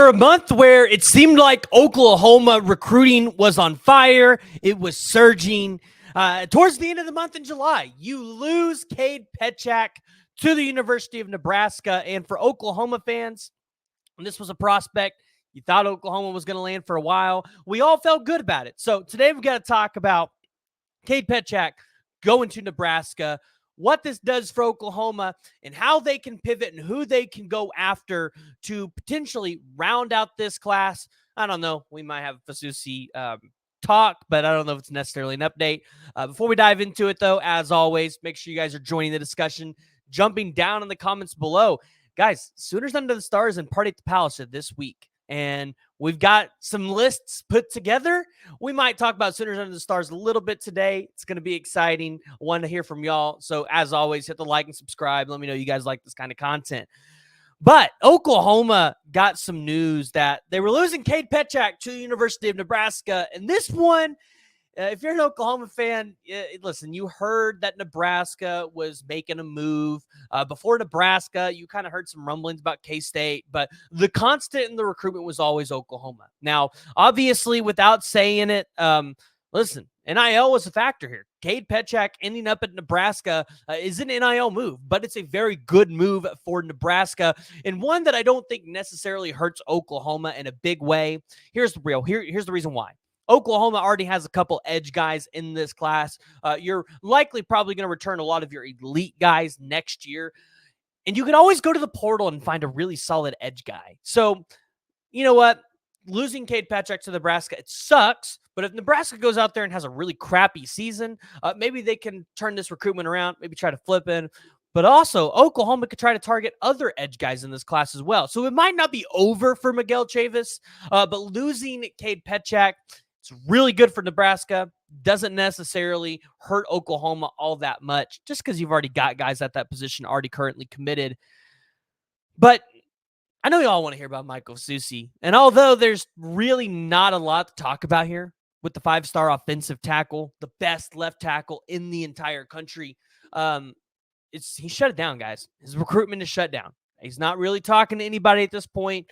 a month where it seemed like Oklahoma recruiting was on fire, it was surging. Towards the end of the month in July, you lose Kade Pietrzak to the University of Nebraska. And for Oklahoma fans, and this was a prospect you thought Oklahoma was going to land for a while, we all felt good about it. So today we've got to talk about Kade Pietrzak going to Nebraska, what this does for Oklahoma, and how they can pivot and who they can go after to potentially round out this class. I don't know. We might have Fasusi talk, but I don't know if it's necessarily an update. Before we dive into it, though, as always, make sure you guys are joining the discussion, jumping down in the comments below. Guys, Sooners Under the Stars and Party at the Palace this week. And we've got some lists put together. We might talk about Sooners Under the Stars a little bit today. It's going to be exciting. I want to hear from y'all. So as always, hit the like and subscribe. Let me know you guys like this kind of content. But Oklahoma got some news that they were losing Kade Pietrzak to the University of Nebraska. And this one, if you're an Oklahoma fan, listen, you heard that Nebraska was making a move. Before Nebraska, you kind of heard some rumblings about K-State, but the constant in the recruitment was always Oklahoma. Now, obviously, without saying it, listen, NIL was a factor here. Kade Pietrzak ending up at Nebraska is an NIL move, but it's a very good move for Nebraska, and one that I don't think necessarily hurts Oklahoma in a big way. Here's the reason why. Oklahoma already has a couple edge guys in this class. You're likely probably going to return a lot of your elite guys next year. And you can always go to the portal and find a really solid edge guy. So, you know what? Losing Kade Pietrzak to Nebraska, it sucks. But if Nebraska goes out there and has a really crappy season, maybe they can turn this recruitment around, maybe try to flip in. But also, Oklahoma could try to target other edge guys in this class as well. So it might not be over for Miguel Chavis, but losing Kade Pietrzak, it's really good for Nebraska. Doesn't necessarily hurt Oklahoma all that much just because you've already got guys at that position already currently committed. But I know you all want to hear about Michael Fasusi. And although there's really not a lot to talk about here with the five-star offensive tackle, the best left tackle in the entire country, he shut it down, guys. His recruitment is shut down. He's not really talking to anybody at this point.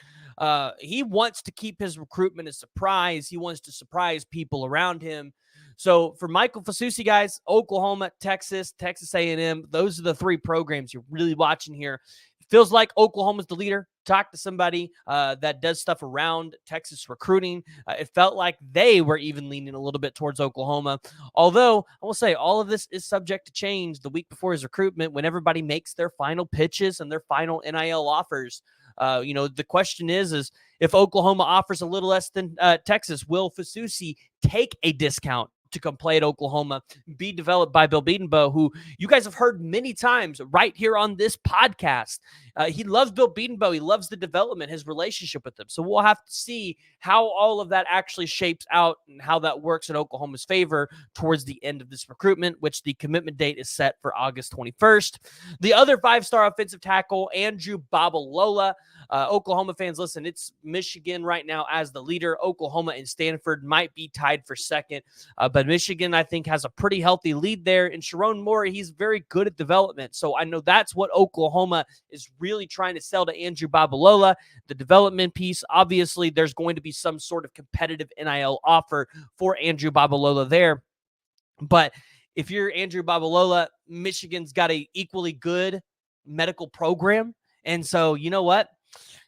He wants to keep his recruitment a surprise. He wants to surprise people around him. So for Michael Fasusi, guys, Oklahoma, Texas A&M, those are the three programs you're really watching here. It feels like Oklahoma's the leader. Talk to somebody that does stuff around Texas recruiting. It felt like they were even leaning a little bit towards Oklahoma. Although, I will say, all of this is subject to change the week before his recruitment when everybody makes their final pitches and their final NIL offers. The question is if Oklahoma offers a little less than Texas, will Fasusi take a discount to come play at Oklahoma, be developed by Bill Bedenbaugh, who you guys have heard many times right here on this podcast. He loves Bill Bedenbaugh. He loves the development, his relationship with him. So we'll have to see how all of that actually shapes out and how that works in Oklahoma's favor towards the end of this recruitment, which the commitment date is set for August 21st. The other five-star offensive tackle, Andrew Babalola. Oklahoma fans, listen, it's Michigan right now as the leader. Oklahoma and Stanford might be tied for second, but Michigan, I think, has a pretty healthy lead there. And Sharon Moore, he's very good at development. So I know that's what Oklahoma is really trying to sell to Andrew Babalola, the development piece. Obviously, there's going to be some sort of competitive NIL offer for Andrew Babalola there. But if you're Andrew Babalola, Michigan's got an equally good medical program. And so, you know what?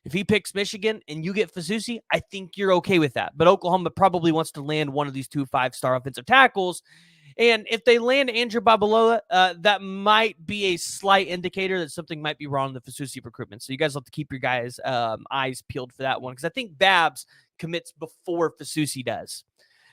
If he picks Michigan and you get Fasusi, I think you're okay with that. But Oklahoma probably wants to land one of these two five-star offensive tackles. And if they land Andrew Babalola, that might be a slight indicator that something might be wrong in the Fasusi recruitment. So you guys have to keep your guys' eyes peeled for that one, because I think Babs commits before Fasusi does.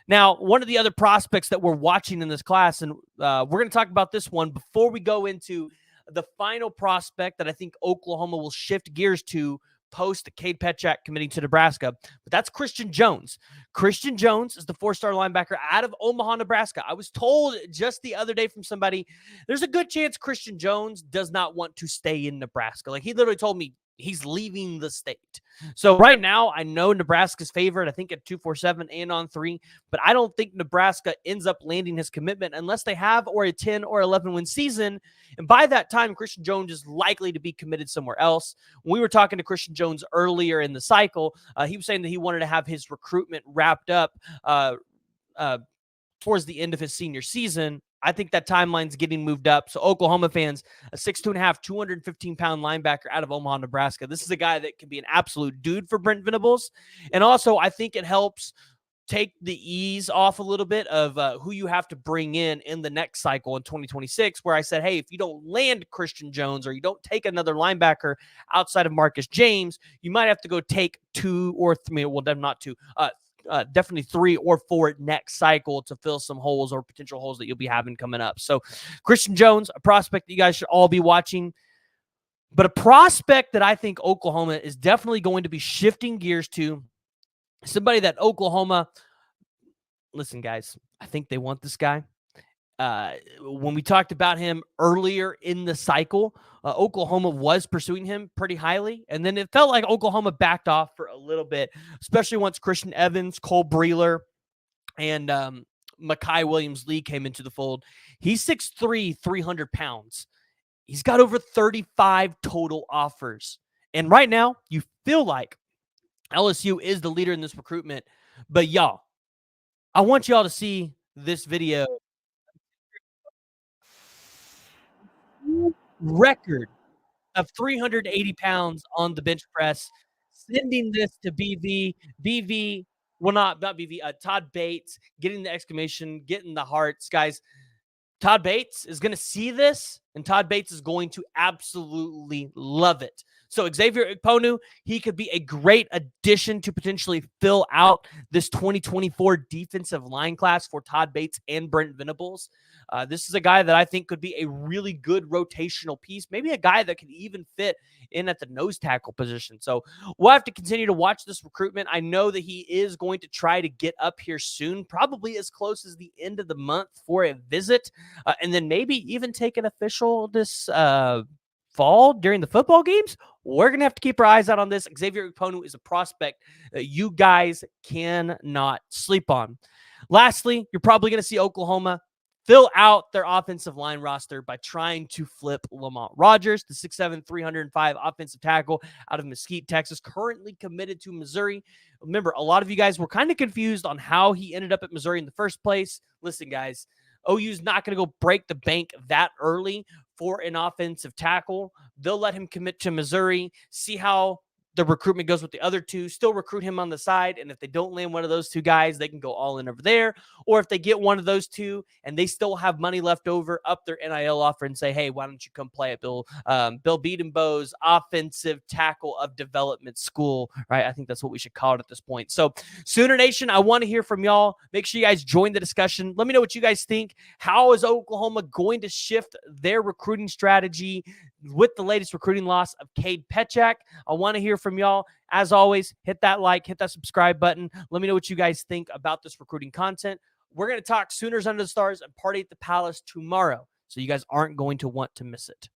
Now, one of the other prospects that we're watching in this class, and we're going to talk about this one before we go into the final prospect that I think Oklahoma will shift gears to post Kade Pietrzak committing to Nebraska, but that's Christian Jones. Christian Jones is the four-star linebacker out of Omaha, Nebraska. I was told just the other day from somebody, there's a good chance Christian Jones does not want to stay in Nebraska. Like, he literally told me, He's leaving the state. So right now, I know Nebraska's favored, I think at 247 and on 3, but I don't think Nebraska ends up landing his commitment unless they have or a 10 or 11 win season. And by that time, Christian Jones is likely to be committed somewhere else. When we were talking to Christian Jones earlier in the cycle, he was saying that he wanted to have his recruitment wrapped up towards the end of his senior season. I think that timeline's getting moved up. So Oklahoma fans, a 6'2.5", 215-pound linebacker out of Omaha, Nebraska. This is a guy that can be an absolute dude for Brent Venables. And also, I think it helps take the ease off a little bit of who you have to bring in the next cycle in 2026, where I said, hey, if you don't land Christian Jones or you don't take another linebacker outside of Marcus James, you might have to go take 2 or 3, well, not 2, definitely 3 or 4 next cycle to fill some holes or potential holes that you'll be having coming up. So Christian Jones, a prospect that you guys should all be watching, but a prospect that I think Oklahoma is definitely going to be shifting gears to, somebody that Oklahoma, listen, guys, I think they want this guy. When we talked about him earlier in the cycle, Oklahoma was pursuing him pretty highly. And then it felt like Oklahoma backed off for a little bit, especially once Christian Evans, Cole Breeler, and Mekhi Williams-Lee came into the fold. He's 6'3", 300 pounds. He's got over 35 total offers. And right now, you feel like LSU is the leader in this recruitment. But y'all, I want y'all to see this video. Record of 380 pounds on the bench press, sending this to Todd Bates, getting the exclamation, getting the hearts. Guys, Todd Bates is going to see this, and Todd Bates is going to absolutely love it. So Xavier Ikponu, he could be a great addition to potentially fill out this 2024 defensive line class for Todd Bates and Brent Venables. This is a guy that I think could be a really good rotational piece, maybe a guy that could even fit in at the nose tackle position. So we'll have to continue to watch this recruitment. I know that he is going to try to get up here soon, probably as close as the end of the month for a visit, and then maybe even take an official this fall during the football games. We're going to have to keep our eyes out on this. Xavier Ikponu is a prospect that you guys cannot sleep on. Lastly, you're probably going to see Oklahoma fill out their offensive line roster by trying to flip Lamont Rogers, the 6'7", 305 offensive tackle out of Mesquite, Texas, currently committed to Missouri. Remember, a lot of you guys were kind of confused on how he ended up at Missouri in the first place. Listen, guys, OU's not going to go break the bank that early for an offensive tackle. They'll let him commit to Missouri, see how the recruitment goes with the other two, still recruit him on the side. And if they don't land one of those two guys, they can go all in over there. Or if they get one of those two and they still have money left over, up their NIL offer and say, hey, why don't you come play at Bill Bedenbaugh's offensive tackle of development school, right? I think that's what we should call it at this point. So Sooner Nation, I want to hear from y'all. Make sure you guys join the discussion. Let me know what you guys think. How is Oklahoma going to shift their recruiting strategy with the latest recruiting loss of Kade Pietrzak? I want to hear from y'all. As always, hit that like, hit that subscribe button. Let me know what you guys think about this recruiting content. We're going to talk Sooners under the stars and Party at the Palace tomorrow, so you guys aren't going to want to miss it.